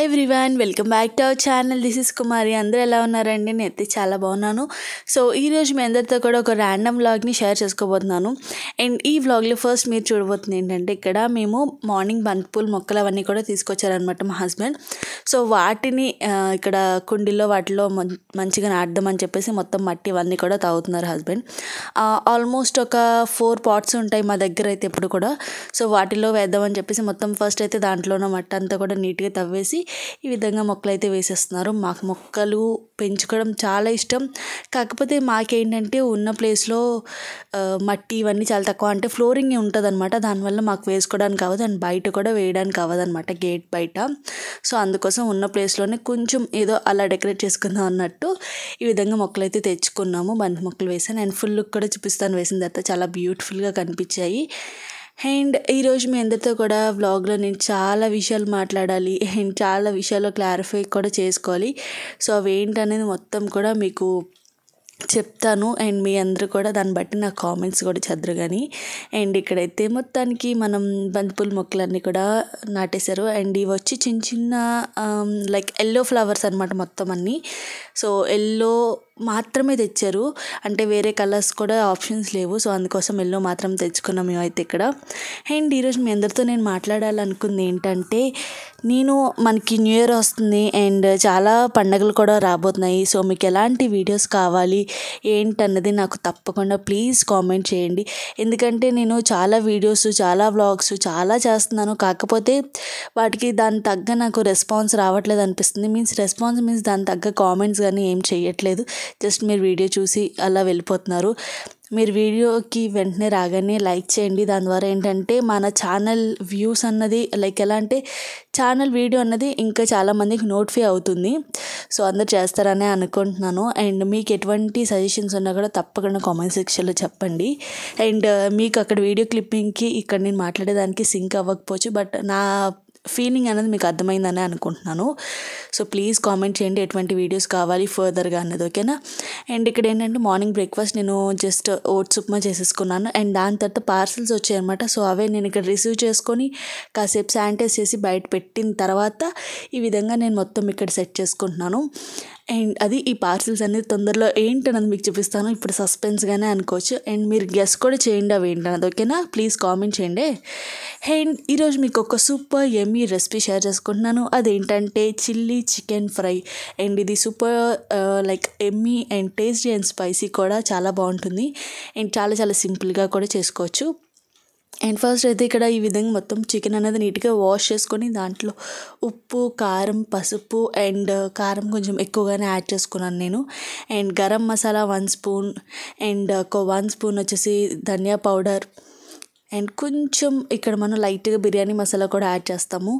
Hi everyone, welcome back to our channel. This is Kumari. అందరూ ఎలా ఉన్నారండి? నేనైతే చాలా బాగున్నాను. సో ఈరోజు మీ అందరితో కూడా ఒక ర్యాండమ్ వ్లాగ్ని షేర్ చేసుకోబోతున్నాను. అండ్ ఈ వ్లాగ్లో ఫస్ట్ మీరు చూడబోతుంది ఏంటంటే, ఇక్కడ మేము మార్నింగ్ బంతిపూల మొక్కలు అవన్నీ కూడా తీసుకొచ్చారనమాట మా హస్బెండ్. సో వాటిని ఇక్కడ కుండీలో వాటిలో మంచిగా నాటుదామని చెప్పేసి మొత్తం మట్టి ఇవన్నీ కూడా తాగుతున్నారు హస్బెండ్. ఆల్మోస్ట్ ఒక 4 pots ఉంటాయి మా దగ్గర అయితే ఎప్పుడు కూడా. సో వాటిలో వేద్దామని చెప్పేసి మొత్తం ఫస్ట్ అయితే దాంట్లో ఉన్న మట్టి అంతా కూడా నీట్గా తవ్వేసి ఈ విధంగా మొక్కలు అయితే వేసేస్తున్నారు. మాకు మొక్కలు పెంచుకోవడం చాలా ఇష్టం. కాకపోతే మాకేంటంటే ఉన్న ప్లేస్లో మట్టి ఇవన్నీ చాలా తక్కువ, అంటే ఫ్లోరింగ్ ఉంటుంది అనమాట. దానివల్ల మాకు వేసుకోవడానికి అవ్వదు అండ్ బయట కూడా వేయడానికి అవ్వదు అనమాట, గేట్ బయట. సో అందుకోసం ఉన్న ప్లేస్లోనే కొంచెం ఏదో అలా డెకరేట్ చేసుకుందాం అన్నట్టు ఈ విధంగా మొక్కలు అయితే తెచ్చుకున్నాము. బంతి మొక్కలు వేసాను అండ్ ఫుల్ లుక్ కూడా చూపిస్తాను. వేసిన తర్వాత చాలా బ్యూటిఫుల్గా కనిపించాయి. అండ్ ఈరోజు మీ అందరితో కూడా వ్లాగ్లో నేను చాలా విషయాలు మాట్లాడాలి అండ్ చాలా విషయాలు క్లారిఫై కూడా చేసుకోవాలి. సో అవి ఏంటనేది మొత్తం కూడా మీకు చెప్తాను అండ్ మీ అందరూ కూడా దాన్ని బట్టి నాకు కామెంట్స్ కూడా చదురు కానీ. అండ్ ఇక్కడైతే మొత్తానికి మనం బంతిపూల మొక్కలన్నీ కూడా నాటేశారు. అండ్ ఇవి వచ్చి చిన్న చిన్న లైక్ ఎల్లో ఫ్లవర్స్ అనమాట మొత్తం అన్నీ. సో ఎల్లో మాత్రమే తెచ్చారు, అంటే వేరే కలర్స్ కూడా ఆప్షన్స్ లేవు. సో అందుకోసం ఎల్లో మాత్రం తెచ్చుకున్నాం మేమైతే ఇక్కడ. అండ్ ఈరోజు మీ అందరితో నేను మాట్లాడాలనుకుంది ఏంటంటే, మనకి న్యూ ఇయర్ వస్తుంది అండ్ చాలా పండుగలు కూడా రాబోతున్నాయి. సో మీకు ఎలాంటి వీడియోస్ కావాలి ఏంటన్నది నాకు తప్పకుండా ప్లీజ్ కామెంట్ చేయండి. ఎందుకంటే నేను చాలా వీడియోస్, చాలా వ్లాగ్స్ చాలా చేస్తున్నాను. కాకపోతే వాటికి దాని తగ్గ నాకు రెస్పాన్స్ రావట్లేదు అనిపిస్తుంది. రెస్పాన్స్ మీన్స్ దాని తగ్గ కామెంట్స్ కానీ ఏం చేయట్లేదు. జస్ట్ మీరు వీడియో చూసి అలా వెళ్ళిపోతున్నారు. మీరు వీడియోకి వెంటనే రాగానే లైక్ చేయండి. దాని ద్వారా ఏంటంటే మన ఛానల్ వ్యూస్ అన్నది లైక్ ఎలా అంటే ఛానల్ వీడియో అన్నది ఇంకా చాలామందికి నోటిఫై అవుతుంది. సో అందరు చేస్తారనే అనుకుంటున్నాను. అండ్ మీకు ఎటువంటి సజెషన్స్ ఉన్నా కూడా తప్పకుండా కామెంట్ సెక్షన్లో చెప్పండి. అండ్ మీకు అక్కడ వీడియో క్లిప్పింగ్కి ఇక్కడ నేను మాట్లాడేదానికి సింక్ అవ్వకపోవచ్చు, బట్ నా ఫీలింగ్ అనేది మీకు అర్థమైందని అనుకుంటున్నాను. సో ప్లీజ్ కామెంట్ చేయండి ఎటువంటి వీడియోస్ కావాలి ఫర్దర్గా అన్నది, ఓకేనా. అండ్ ఇక్కడ ఏంటంటే మార్నింగ్ బ్రేక్ఫాస్ట్ నేను జస్ట్ ఓట్స్ ఉప్మా చేసేసుకున్నాను. అండ్ దాని తర్వాత పార్సల్స్ వచ్చాయన్నమాట. సో అవే నేను ఇక్కడ రిసీవ్ చేసుకొని కాసేపు శానిటైజ్ చేసి బయట పెట్టిన తర్వాత ఈ విధంగా నేను మొత్తం ఇక్కడ సెట్ చేసుకుంటున్నాను. అండ్ అది ఈ పార్సిల్స్ అనేది తొందరలో ఏంటన్నది మీకు చూపిస్తాను. ఇప్పుడు సస్పెన్స్గానే అనుకోవచ్చు. అండ్ మీరు గెస్ కూడా చేయండి అవి ఏంటన్నది, ఓకేనా. ప్లీజ్ కామెంట్ చేయండి. అండ్ ఈరోజు మీకు ఒక సూపర్ యమ్మీ రెసిపీ షేర్ చేసుకుంటున్నాను. అదేంటంటే చిల్లీ చికెన్ ఫ్రై. అండ్ ఇది super like yummy and tasty and spicy కూడా చాలా బాగుంటుంది. అండ్ చాలా చాలా సింపుల్గా కూడా చేసుకోవచ్చు. అండ్ ఫస్ట్ అయితే ఇక్కడ ఈ విధంగా మొత్తం చికెన్ అనేది నీట్గా వాష్ చేసుకొని దాంట్లో ఉప్పు, కారం, పసుపు అండ్ కారం కొంచెం ఎక్కువగానే యాడ్ చేసుకున్నాను నేను. And garam masala 1 spoon and ఒక 1 స్పూన్ వచ్చేసి ధనియా పౌడర్ అండ్ కొంచెం ఇక్కడ మనం లైట్గా బిర్యానీ మసాలా కూడా యాడ్ చేస్తాము.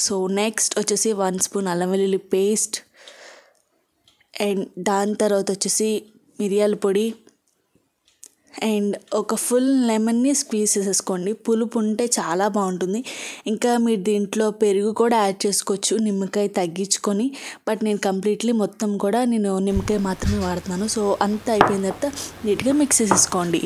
సో నెక్స్ట్ వచ్చేసి 1 స్పూన్ అల్లం వెల్లుల్లి పేస్ట్ అండ్ దాని తర్వాత వచ్చేసి మిరియాల పొడి అండ్ ఒక ఫుల్ లెమన్ని స్క్వీజ్ చేసేసుకోండి. పులుపు ఉంటే చాలా బాగుంటుంది. ఇంకా మీరు దీంట్లో పెరుగు కూడా యాడ్ చేసుకోవచ్చు, నిమ్మకాయ తగ్గించుకొని. బట్ నేను కంప్లీట్లీ మొత్తం కూడా నేను నిమ్మకాయ మాత్రమే వాడుతున్నాను. సో అంతా అయిపోయిన తర్వాత నీట్గా మిక్స్ చేసేసుకోండి.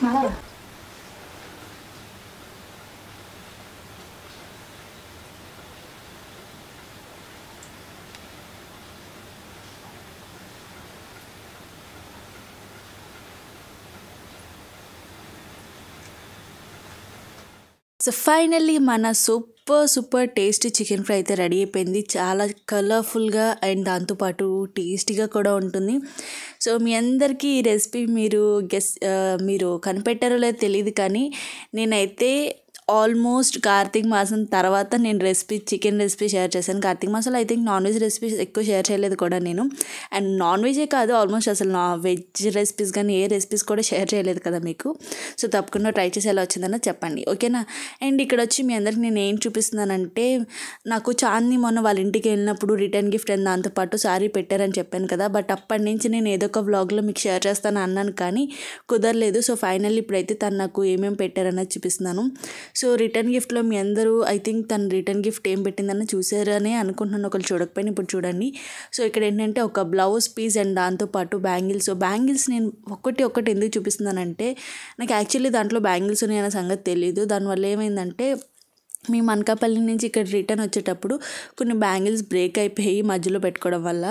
సో ఫైనల్లీ మన సూపర్ టేస్టీ చికెన్ ఫ్రై అయితే రెడీ అయిపోయింది. చాలా కలర్ఫుల్గా అండ్ దాంతోపాటు టేస్టీగా కూడా ఉంటుంది. సో మీ అందరికీ ఈ రెసిపీ మీరు కనిపెట్టారో లేదో తెలియదు, కానీ నేనైతే ఆల్మోస్ట్ కార్తీక మాసం తర్వాత నేను చికెన్ రెసిపీ షేర్ చేశాను. కార్తీక మాసంలో I think non veg recipes ఎక్కువ షేర్ చేయలేదు కూడా నేను. అండ్ నాన్ వెజే కాదు, ఆల్మోస్ట్ అసలు వెజ్ రెసిపీస్ కానీ ఏ రెసిపీస్ కూడా షేర్ చేయలేదు కదా మీకు. సో తప్పకుండా ట్రై చేసి ఎలా వచ్చిందన్న చెప్పండి, ఓకేనా. అండ్ ఇక్కడ వచ్చి మీ అందరికి నేను ఏం చూపిస్తున్నానంటే, నాకు చాందిని మొన్న వాళ్ళ ఇంటికి వెళ్ళినప్పుడు రిటర్న్ గిఫ్ట్ అండ్ దాంతోపాటు సారీ పెట్టారని చెప్పాను కదా. బట్ అప్పటి నుంచి నేను ఏదో ఒక వ్లాగ్లో మీకు షేర్ చేస్తాను అన్నాను, కానీ కుదరలేదు. సో ఫైనల్లీ ఇప్పుడైతే తను నాకు ఏమేమి పెట్టారన్నది చూపిస్తున్నాను. సో రిటర్న్ గిఫ్ట్లో మీ అందరూ ఐ థింక్ తను రిటర్న్ గిఫ్ట్ ఏం పెట్టిందని చూసారని అనుకుంటున్నాను. ఒకళ్ళు చూడకపోయినా ఇప్పుడు చూడండి. సో ఇక్కడ ఏంటంటే ఒక బ్లౌజ్ పీస్ అండ్ దాంతోపాటు బ్యాంగిల్స్. సో బ్యాంగిల్స్ నేను ఒకటి ఎందుకు చూపిస్తున్నానంటే, నాకు యాక్చువల్లీ దాంట్లో బ్యాంగిల్స్ ఉన్నాయన్న సంగతి తెలియదు. దానివల్ల ఏమైందంటే, మేము అనకాపల్లి నుంచి ఇక్కడ రిటర్న్ వచ్చేటప్పుడు కొన్ని బ్యాంగిల్స్ బ్రేక్ అయిపోయి మధ్యలో పెట్టుకోవడం వల్ల.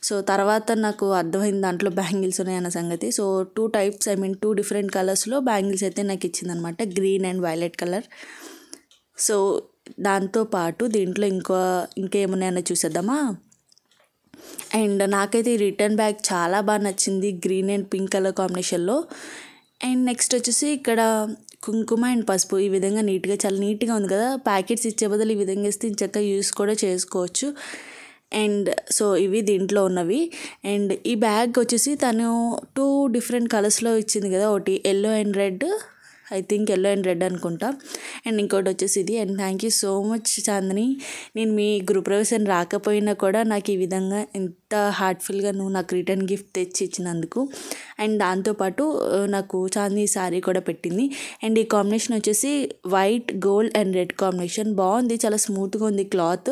సో తర్వాత నాకు అర్థమైంది దాంట్లో బ్యాంగిల్స్ ఉన్నాయన్న సంగతి. సో 2 డిఫరెంట్ కలర్స్లో బ్యాంగిల్స్ అయితే నాకు ఇచ్చిందనమాట, green and violet colour. So దాంతోపాటు దీంట్లో ఇంకేమున్నాయన్న చూసేద్దామా. అండ్ నాకైతే ఈ రిటర్న్ బ్యాగ్ చాలా బాగా నచ్చింది, గ్రీన్ అండ్ పింక్ కలర్ కాంబినేషన్లో. అండ్ నెక్స్ట్ వచ్చేసి ఇక్కడ కుంకుమ అండ్ పసుపు ఈ విధంగా చాలా నీట్గా ఉంది కదా. ప్యాకెట్స్ ఇచ్చే బదులు ఈ విధంగా ఇస్తే చక్కగా యూస్ కూడా చేసుకోవచ్చు. అండ్ సో ఇవి దీంట్లో ఉన్నవి. అండ్ ఈ బ్యాగ్ వచ్చేసి తను 2 డిఫరెంట్ కలర్స్లో ఇచ్చింది కదా, ఒకటి yellow and red, I think yellow and red అనుకుంటా. అండ్ ఇంకోటి వచ్చేసి ఇది. And thank you so much Chandini, నేను మీ గృహప్రవేశం రాకపోయినా కూడా నాకు ఈ విధంగా ఎంత హార్ట్ఫుల్గా నువ్వు నాకు రిటర్న్ గిఫ్ట్ తెచ్చి ఇచ్చినందుకు. అండ్ దాంతోపాటు నాకు చాందిని శారీ కూడా పెట్టింది. అండ్ ఈ కాంబినేషన్ వచ్చేసి white, gold and red combination బాగుంది, చాలా స్మూత్గా ఉంది క్లాత్.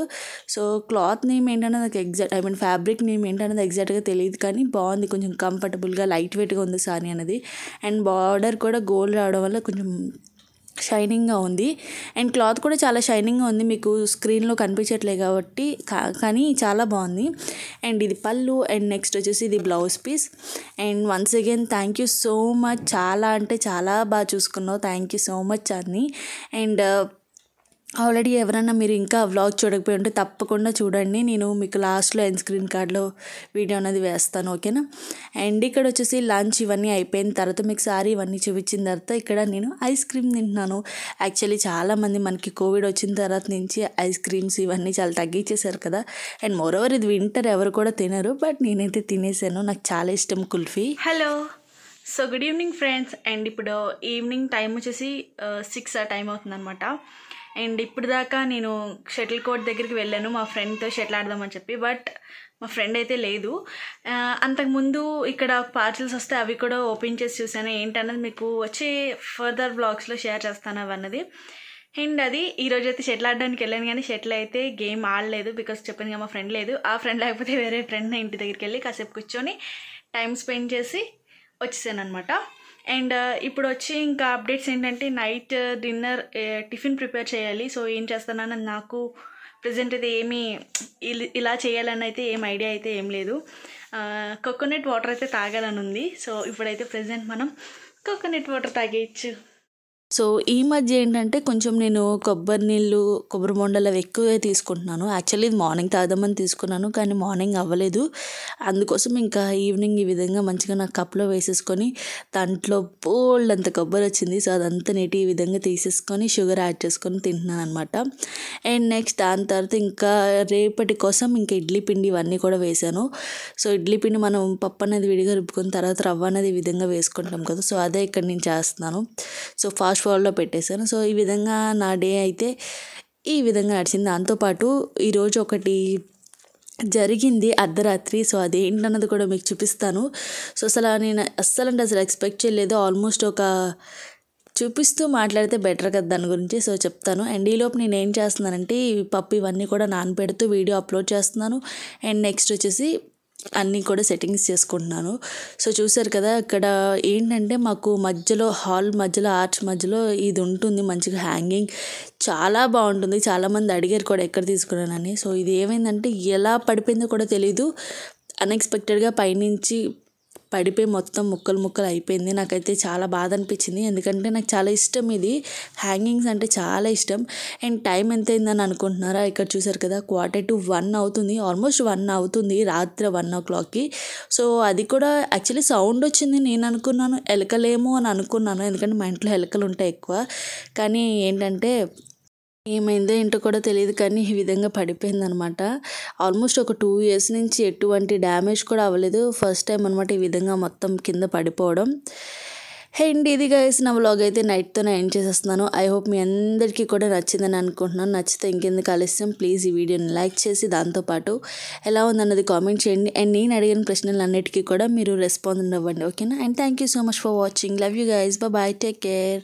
సో క్లాత్ నేమ్ ఏంటన్నది నాకు ఫ్యాబ్రిక్ నేమ్ ఏంటన్నది ఎగ్జాక్ట్గా తెలియదు, కానీ బాగుంది, కొంచెం కంఫర్టబుల్గా లైట్ వెయిట్గా ఉంది శారీ అనేది. అండ్ బార్డర్ కూడా గోల్డ్ రావడం వల్ల కొంచెం షైనింగ్గా ఉంది. అండ్ క్లాత్ కూడా చాలా షైనింగ్గా ఉంది, మీకు స్క్రీన్లో కనిపించట్లేదు కాబట్టి, కానీ చాలా బాగుంది. అండ్ ఇది పళ్ళు. అండ్ నెక్స్ట్ వచ్చేసి ఇది blouse piece. And once again thank you so much, చాలా అంటే చాలా బాగా చూసుకున్నావు, thank you so much Chandini. And already ఎవరైనా మీరు ఇంకా వ్లాగ్ చూడకపోయి ఉంటే తప్పకుండా చూడండి, నేను మీకు లాస్ట్లో ఎండ్ స్క్రీన్ కార్డ్లో వీడియో అనేది వేస్తాను, ఓకేనా. అండ్ ఇక్కడ వచ్చేసి లంచ్ ఇవన్నీ అయిపోయిన తర్వాత మీకు సారీ ఇవన్నీ చూపించిన తర్వాత ఇక్కడ నేను ఐస్ క్రీమ్ తింటున్నాను. యాక్చువల్లీ చాలామంది మనకి కోవిడ్ వచ్చిన తర్వాత నుంచి ఐస్ క్రీమ్స్ ఇవన్నీ చాలా తగ్గించేశారు కదా. అండ్ మోరోవర్ ఇది వింటర్ ఎవరు కూడా తినరు, బట్ నేనైతే తినేసాను, నాకు చాలా ఇష్టం kulfi. Hello, so good evening friends. And ఇప్పుడు ఈవినింగ్ టైం వచ్చేసి 6 ఆ టైం అవుతుంది అనమాట. అండ్ ఇప్పుడు దాకా నేను షటిల్ కోర్ట్ దగ్గరికి వెళ్ళాను మా ఫ్రెండ్తో షటిల్ ఆడదామని చెప్పి, బట్ మా ఫ్రెండ్ అయితే లేదు. అంతకుముందు ఇక్కడ పార్సల్స్ వస్తే అవి కూడా ఓపెన్ చేసి చూసాను, ఏంటన్నది మీకు వచ్చే ఫర్దర్ వ్లాగ్స్లో షేర్ చేస్తాను అవన్నది. అండ్ అది ఈరోజు అయితే షటిల్ ఆడడానికి వెళ్ళాను, కానీ షటిల్ అయితే గేమ్ ఆడలేదు, బికాస్ చెప్పాను కదా మా ఫ్రెండ్ లేదు. ఆ ఫ్రెండ్ లేకపోతే వేరే ఫ్రెండ్ ఇంటి దగ్గరికి వెళ్ళి కాసేపు కూర్చొని టైం స్పెండ్ చేసి వచ్చేసాను అనమాట. అండ్ ఇప్పుడు వచ్చి ఇంకా అప్డేట్స్ ఏంటంటే, నైట్ డిన్నర్ టిఫిన్ ప్రిపేర్ చేయాలి. సో ఏం చేస్తానని నాకు ప్రజెంట్ అయితే ఏమీ ఇలా చేయాలని అయితే ఏం ఐడియా అయితే ఏం లేదు. కోకోనట్ వాటర్ అయితే తాగాలని ఉంది. సో ఇప్పుడైతే ప్రజెంట్ మనం కోకోనట్ వాటర్ తాగేయచ్చు. సో ఈ మధ్య ఏంటంటే కొంచెం నేను కొబ్బరి నీళ్ళు, కొబ్బరి బొండాలు అవి ఎక్కువగా తీసుకుంటున్నాను. యాక్చువల్లీ ఇది మార్నింగ్ తాగుదామని తీసుకున్నాను, కానీ మార్నింగ్ అవ్వలేదు. అందుకోసం ఇంకా ఈవినింగ్ ఈ విధంగా మంచిగా నా కప్లో వేసేసుకొని దాంట్లో బోల్డ్ అంత కొబ్బరి వచ్చింది. సో అదంతా నీటి ఈ విధంగా తీసేసుకొని షుగర్ యాడ్ చేసుకొని తింటున్నాను అనమాట. అండ్ నెక్స్ట్ దాని తర్వాత ఇంకా రేపటి కోసం ఇంకా ఇడ్లీ పిండి ఇవన్నీ కూడా వేసాను. సో ఇడ్లీ పిండి మనం పప్పు అనేది విడిగా రుబ్బుకున్న తర్వాత రవ్వ అనేది ఈ విధంగా వేసుకుంటాం కదా. సో అదే ఇక్కడ నేను చేస్తున్నాను. సో ఫాస్ట్ ఫార్వర్డ్లో పెట్టేశాను. సో ఈ విధంగా నా డే అయితే ఈ విధంగా నడిచింది. దాంతోపాటు ఈరోజు ఒకటి జరిగింది అర్ధరాత్రి. సో అదేంటన్నది కూడా మీకు చూపిస్తాను. సో నేను అస్సలు ఎక్స్పెక్ట్ చేయలేదు. ఆల్మోస్ట్ ఒక చూపిస్తూ మాట్లాడితే బెటర్ కదా దాని గురించి. సో చెప్తాను. అండ్ ఈలోపు నేను ఏం చేస్తున్నానంటే పప్పు ఇవన్నీ కూడా నానబెడుతూ వీడియో అప్లోడ్ చేస్తున్నాను. అండ్ నెక్స్ట్ వచ్చేసి అన్నీ కూడా సెట్టింగ్స్ చేసుకుంటున్నాను. సో చూసారు కదా, అక్కడ ఏంటంటే మాకు మధ్యలో హాల్ మధ్యలో ఆర్చ్ మధ్యలో ఇది ఉంటుంది మంచిగా హ్యాంగింగ్, చాలా బాగుంటుంది. చాలామంది అడిగారు కూడా ఎక్కడ తీసుకున్నానని. సో ఇది ఏమైందంటే ఎలా పడిపోయిందో కూడా తెలీదు, అన్ఎక్స్పెక్టెడ్గా పైనుంచి పడిపోయి మొత్తం ముక్కలు ముక్కలు అయిపోయింది. నాకైతే చాలా బాధ అనిపించింది, ఎందుకంటే నాకు చాలా ఇష్టం ఇది, హ్యాంగింగ్స్ అంటే చాలా ఇష్టం. అండ్ టైం ఎంత అయిందని అనుకుంటున్నారా, ఇక్కడ చూసారు కదా 1:45 అవుతుంది, ఆల్మోస్ట్ 1 అవుతుంది, రాత్రి 1 o'clockకి. సో అది కూడా యాక్చువల్లీ సౌండ్ వచ్చింది, నేను అనుకున్నాను ఎలకలేమో అని అనుకున్నాను, ఎందుకంటే మా ఇంట్లో ఎలకలు ఉంటాయి ఎక్కువ. కానీ ఏంటంటే ఏమైందో ఏంటో కూడా తెలియదు, కానీ ఈ విధంగా పడిపోయిందనమాట. ఆల్మోస్ట్ ఒక 2 years నుంచి ఎటువంటి డ్యామేజ్ కూడా అవ్వలేదు, ఫస్ట్ టైం అనమాట ఈ విధంగా మొత్తం కింద పడిపోవడం. అండ్ ఇది గైస్ నా వ్లాగ్ అయితే నైట్తోనే ఎండ్ చేసేస్తున్నాను. ఐ హోప్ మీ అందరికీ కూడా నచ్చిందని అనుకుంటున్నాను. నచ్చితే ఇంకెందుకు ఆలస్యం, ప్లీజ్ ఈ వీడియోని లైక్ చేసి దాంతోపాటు ఎలా ఉందన్నది కామెంట్ చేయండి. అండ్ నేను అడిగిన ప్రశ్నలన్నిటికీ కూడా మీరు రెస్పాండ్ అవ్వండి, ఓకేనా. And thank you so much for watching, love you guys, bye, take care.